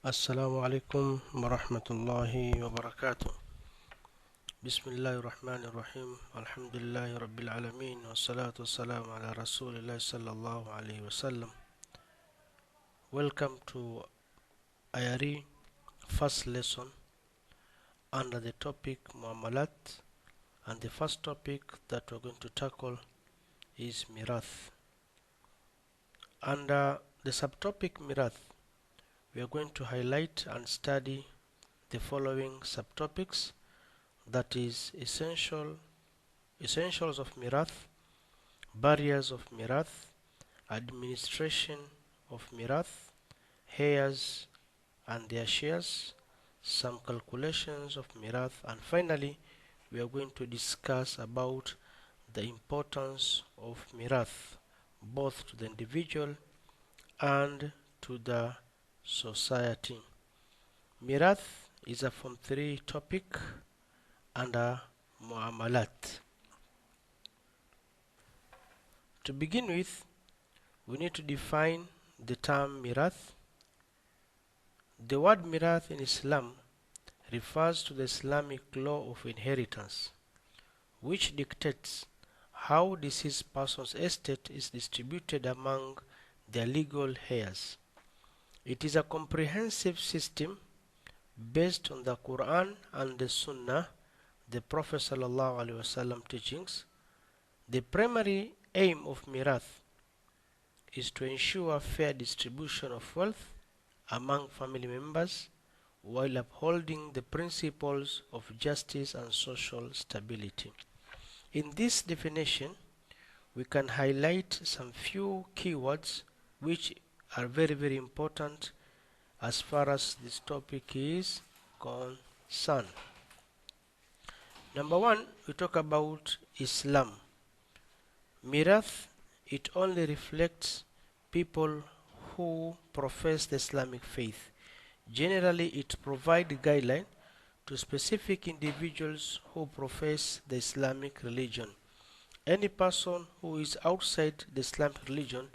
السلام عليكم ورحمة الله وبركاته. بسم الله الرحمن الرحيم. الحمد لله رب العالمين والصلاة والسلام على رسول الله صلى الله عليه وسلم. Welcome to IRE first lesson under the topic Muamalat, and the first topic that we're going to tackle is Mirath. Under the subtopic Mirath, we are going to highlight and study the following subtopics, that is essentials of Mirath, barriers of Mirath, administration of Mirath, heirs and their shares, some calculations of Mirath, and finally we are going to discuss about the importance of Mirath both to the individual and to the society. Mirath is a Form 3 topic under Muamalat. To begin with, we need to define the term Mirath. The word Mirath in Islam refers to the Islamic law of inheritance, which dictates how deceased person's estate is distributed among their legal heirs. It is a comprehensive system based on the Quran and the Sunnah, the Prophet ﷺ teachings. The primary aim of Mirath is to ensure fair distribution of wealth among family members while upholding the principles of justice and social stability. In this definition, we can highlight some few keywords which are very important as far as this topic is concerned. Number one, we talk about Islam. Mirath, it only reflects people who profess the Islamic faith. Generally, it provides guidelines to specific individuals who profess the Islamic religion. Any person who is outside the Islamic religion,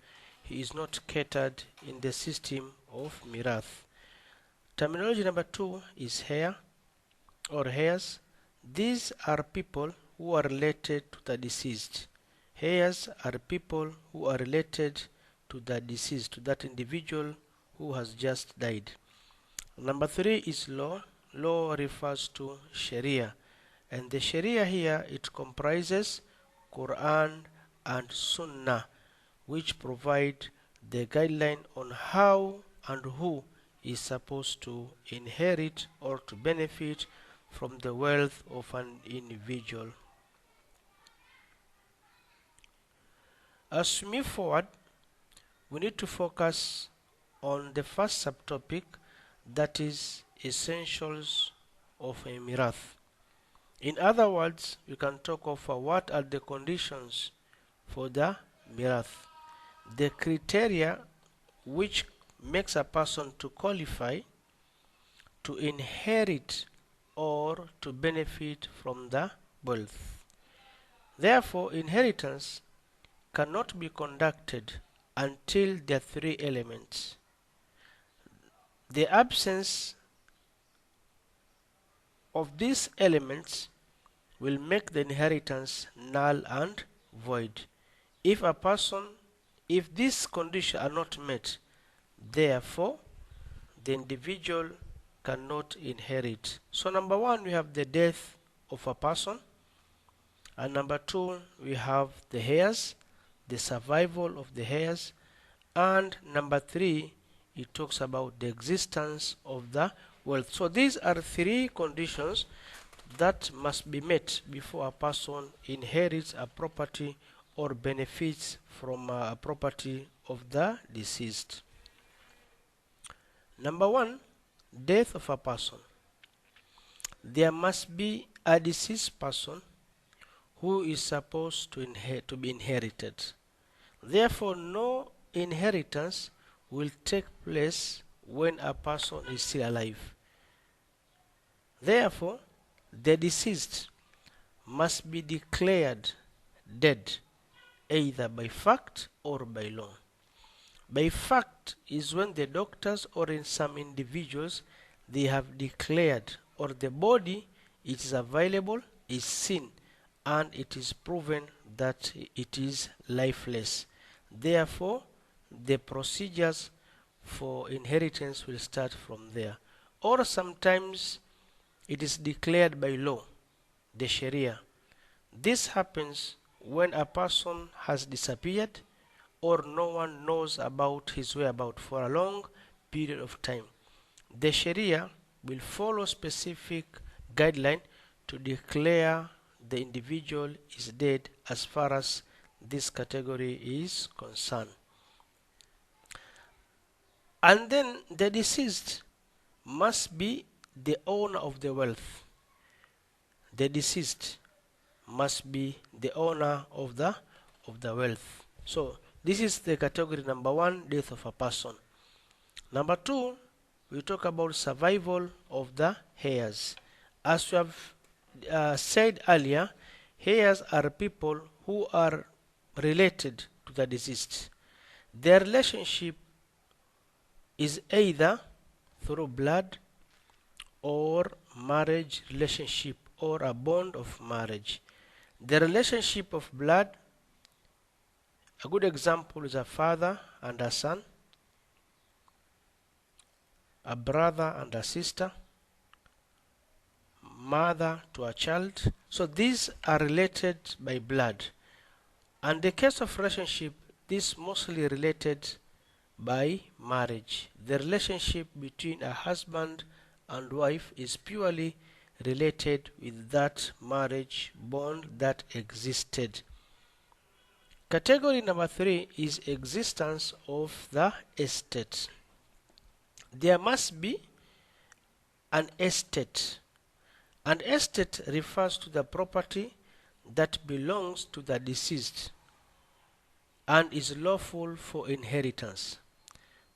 he is not catered in the system of Mirath. Terminology number two is heir or heirs. These are people who are related to the deceased. Heirs are people who are related to the deceased, to that individual who has just died. Number three is law. Law refers to Shari'ah, and the Shari'ah here, it comprises Quran and Sunnah, which provide the guideline on how and who is supposed to inherit or to benefit from the wealth of an individual. As we move forward, we need to focus on the first subtopic, that is essentials of a Mirath. In other words, we can talk of what are the conditions for the Mirath, the criteria which makes a person to qualify to inherit or to benefit from the wealth. Therefore, inheritance cannot be conducted until there are three elements. The absence of these elements will make the inheritance null and void. If these conditions are not met, therefore the individual cannot inherit. So number one, we have the death of a person, and number two, we have the heirs, the survival of the heirs, and number three, it talks about the existence of the wealth. So these are three conditions that must be met before a person inherits a property or benefits from a property of the deceased. Number one, death of a person. There must be a deceased person who is supposed to be inherited. Therefore, no inheritance will take place when a person is still alive. Therefore, the deceased must be declared dead either by fact or by law. By fact is when the doctors or in some individuals they have declared or the body it is available is seen and it is proven that it is lifeless. Therefore, the procedures for inheritance will start from there. Or sometimes it is declared by law, the Shari'ah. This happens when a person has disappeared or no one knows about his whereabouts for a long period of time. The Sharia will follow specific guideline to declare the individual is dead as far as this category is concerned. And then the deceased must be the owner of the wealth. The deceased must be the owner of the wealth. So this is the category number one, death of a person. Number two, we talk about survival of the heirs. As we have said earlier, heirs are people who are related to the deceased. Their relationship is either through blood or marriage relationship or a bond of marriage. The relationship of blood, a good example is a father and a son, a brother and a sister, mother to a child. So these are related by blood. And the case of relationship, this mostly related by marriage. The relationship between a husband and wife is purely related with that marriage bond that existed. Category number three is existence of the estate. There must be an estate. An estate refers to the property that belongs to the deceased and is lawful for inheritance.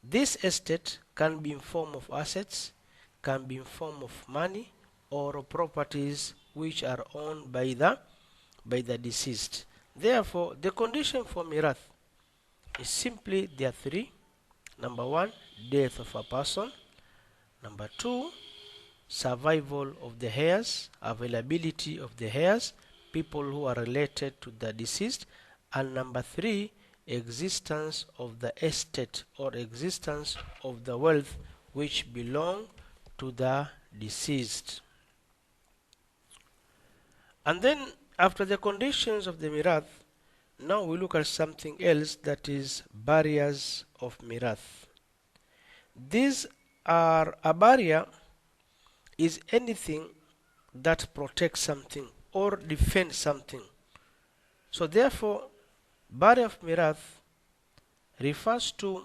This estate can be in form of assets, can be in form of money, or properties which are owned by the deceased. Therefore, the condition for mirath is simply there are three. Number one, death of a person. Number two, survival of the heirs, availability of the heirs, people who are related to the deceased. And number three, existence of the estate or existence of the wealth which belong to the deceased. And then after the conditions of the mirath, now we look at something else, that is barriers of mirath. These are a barrier is anything that protects something or defends something. So therefore, barrier of mirath refers to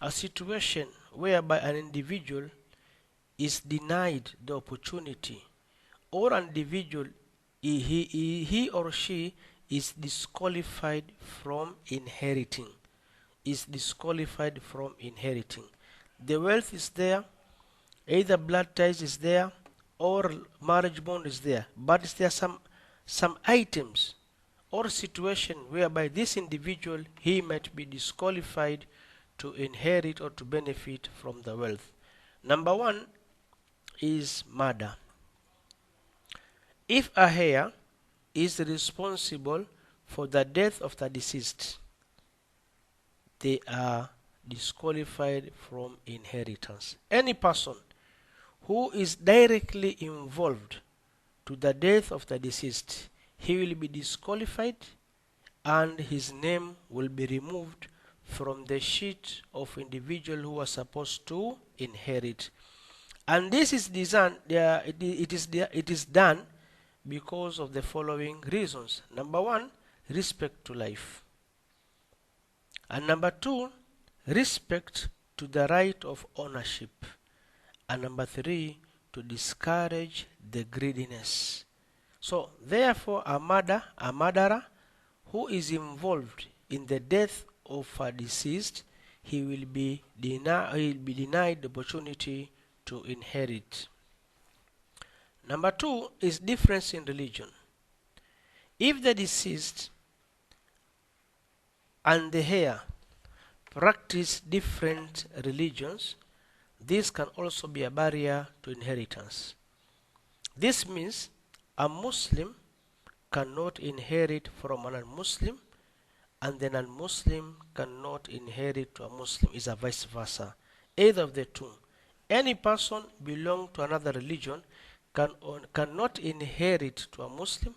a situation whereby an individual is denied the opportunity, or an individual he or she is disqualified from inheriting. Is disqualified from inheriting. The wealth is there, either blood ties is there or marriage bond is there, but is there some items or situation whereby this individual he might be disqualified to inherit or to benefit from the wealth. Number one is murder. If a heir is responsible for the death of the deceased, they are disqualified from inheritance. Any person who is directly involved to the death of the deceased, he will be disqualified and his name will be removed from the sheet of individual who are supposed to inherit. And this is designed, it is done because of the following reasons. Number one, respect to life. And number two, respect to the right of ownership. And number three, to discourage the greediness. So therefore, a murderer who is involved in the death of a deceased, he will be denied the opportunity to inherit. Number two is difference in religion. If the deceased and the heir practice different religions, this can also be a barrier to inheritance. This means a Muslim cannot inherit from a non-Muslim, and the non-Muslim cannot inherit to a Muslim, is a vice versa. Either of the two. Any person belong to another religion cannot inherit to a Muslim,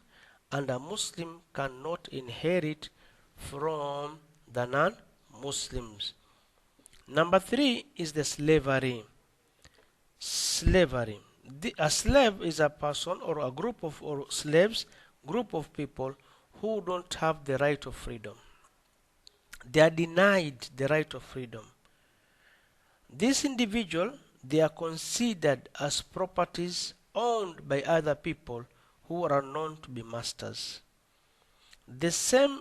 and a Muslim cannot inherit from the non-Muslims. Number 3 is the slavery. Slavery. A slave is a person or a group of or slaves, group of people who don't have the right of freedom. They are denied the right of freedom. This individual, they are considered as properties owned by other people who are known to be masters. The same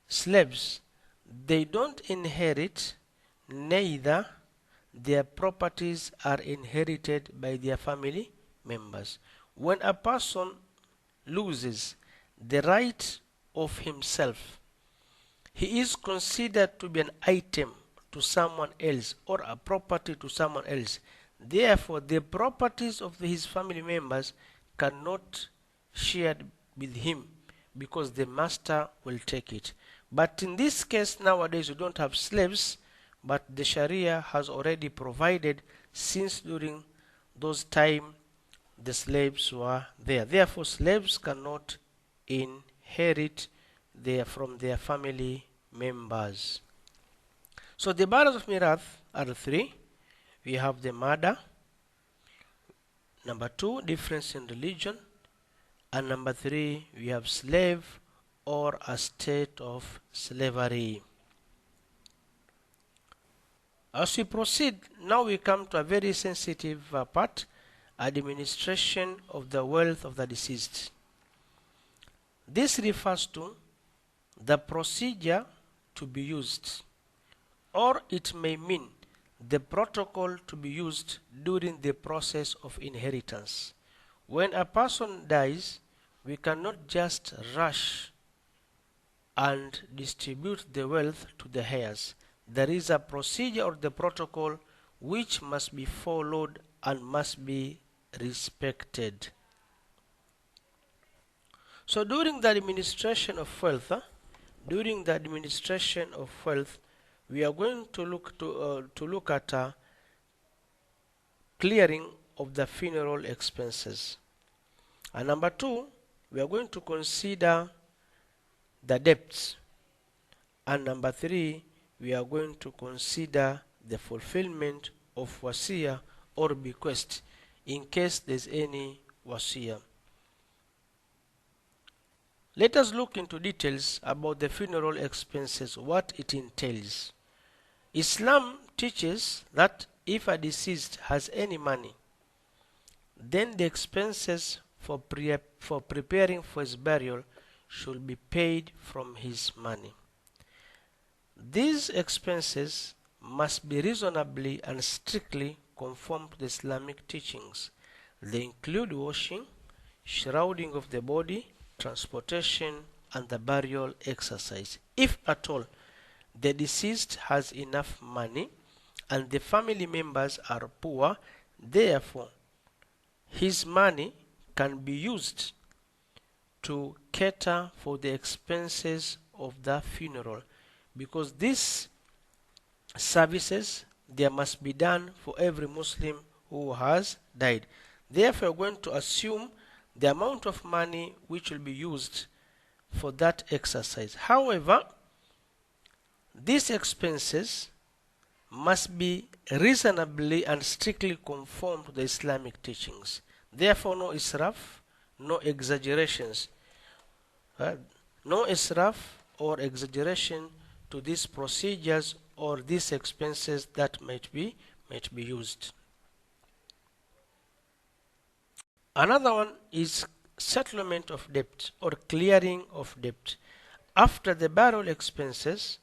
slaves, they don't inherit, neither their properties are inherited by their family members. When a person loses the right of himself, he is considered to be an item to someone else or a property to someone else. Therefore, the properties of his family members cannot share with him because the master will take it. But in this case, nowadays we don't have slaves, but the Sharia has already provided, since during those time the slaves were there. Therefore, slaves cannot inherit from their family members. So the barriers of mirath are 3. We have the murder. Number 2, difference in religion. And number 3, we have slave or a state of slavery. As we proceed, now we come to a very sensitive part, administration of the wealth of the deceased. This refers to the procedure to be used, or it may mean the protocol to be used during the process of inheritance. When a person dies, we cannot just rush and distribute the wealth to the heirs. There is a procedure or the protocol which must be followed and must be respected. So during the administration of wealth, we are going to look at clearing of the funeral expenses. And number 2, we are going to consider the debts. And number 3, we are going to consider the fulfillment of wasiya or bequest in case there's any wasiya. Let us look into details about the funeral expenses, what it entails. Islam teaches that if a deceased has any money, then the expenses for preparing for his burial should be paid from his money. These expenses must be reasonably and strictly conform to the Islamic teachings. They include washing, shrouding of the body, transportation, and the burial exercise. If at all the deceased has enough money and the family members are poor, therefore his money can be used to cater for the expenses of the funeral, because these services, they must be done for every Muslim who has died. Therefore, we're going to assume the amount of money which will be used for that exercise. However, these expenses must be reasonably and strictly conform to the Islamic teachings. Therefore, no israf, no exaggerations. No israf or exaggeration to these procedures or these expenses that might be used. Another one is settlement of debt or clearing of debt. After the burial expenses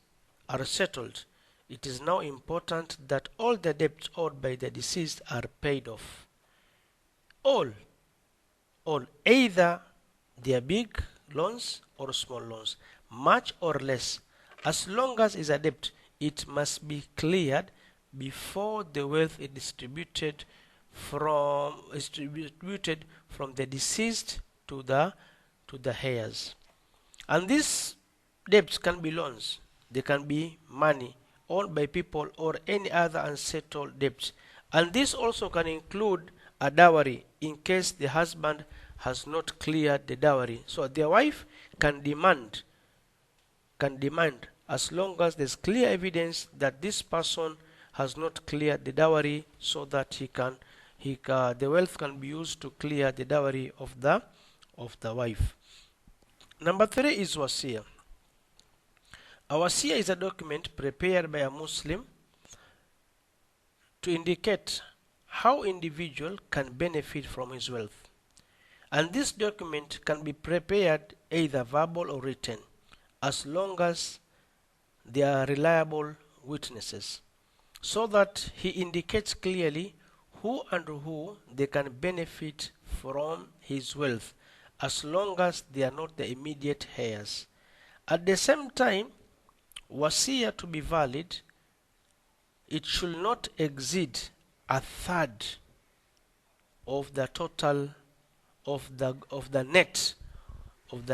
are settled, it is now important that all the debts owed by the deceased are paid off. All, either they are big loans or small loans, much or less, As long as it's a debt, it must be cleared before the wealth is distributed from the deceased to the heirs. And these debts can be loans, they can be money owned by people or any other unsettled debts. And this also can include a dowry in case the husband has not cleared the dowry. So the wife can demand as long as there's clear evidence that this person has not cleared the dowry, so that the wealth can be used to clear the dowry of the wife. Number three is wasiya. A wasiya is a document prepared by a Muslim to indicate how individual can benefit from his wealth. And this document can be prepared either verbal or written, as long as there are reliable witnesses, so that he indicates clearly who and who they can benefit from his wealth, as long as they are not the immediate heirs. At the same time, wasiya to be valid, it should not exceed a third of the total of the net of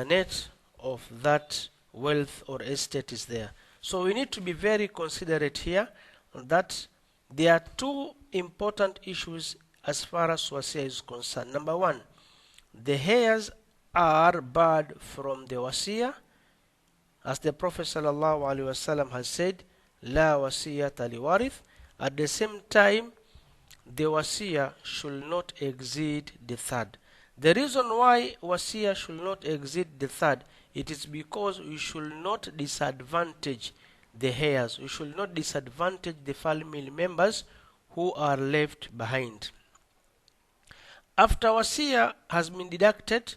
that wealth or estate is there. So we need to be very considerate here that there are two important issues as far as wasiya is concerned. Number one, the heirs are barred from the wasiya, as the Prophet ﷺ has said, La wasiyata liwarith. At the same time, the wasiya should not exceed the third. The reason why wasiya should not exceed the third, it is because we should not disadvantage the heirs. We should not disadvantage the family members who are left behind. After wasiya has been deducted,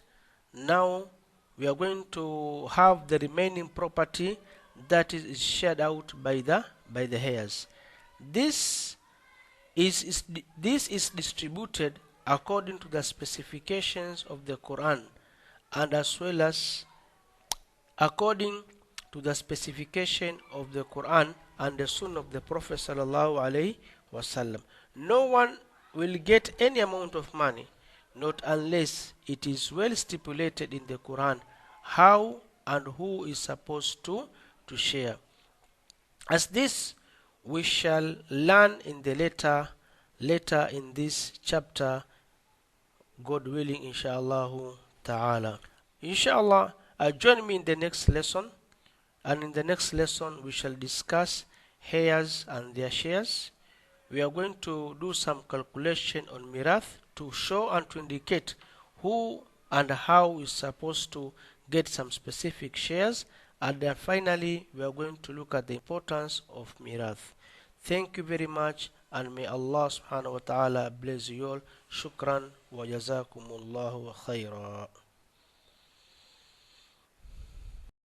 now we are going to have the remaining property that is shared out by the heirs. This is distributed according to the specifications of the Quran, and as well as according to the specification of the Quran and the Sunnah of the Prophet sallallahu alaihi wasallam. No one will get any amount of money, not unless it is well stipulated in the Quran how and who is supposed to share. As this we shall learn in the later in this chapter, God willing, inshallah ta'ala. Inshallah, join me in the next lesson, and in the next lesson we shall discuss heirs and their shares. We are going to do some calculation on mirath to show and to indicate who and how is supposed to get some specific shares, and then finally we are going to look at the importance of mirath. Thank you very much, and may Allah subhanahu wa ta'ala bless you all. Shukran wa jazakumullahu khaira.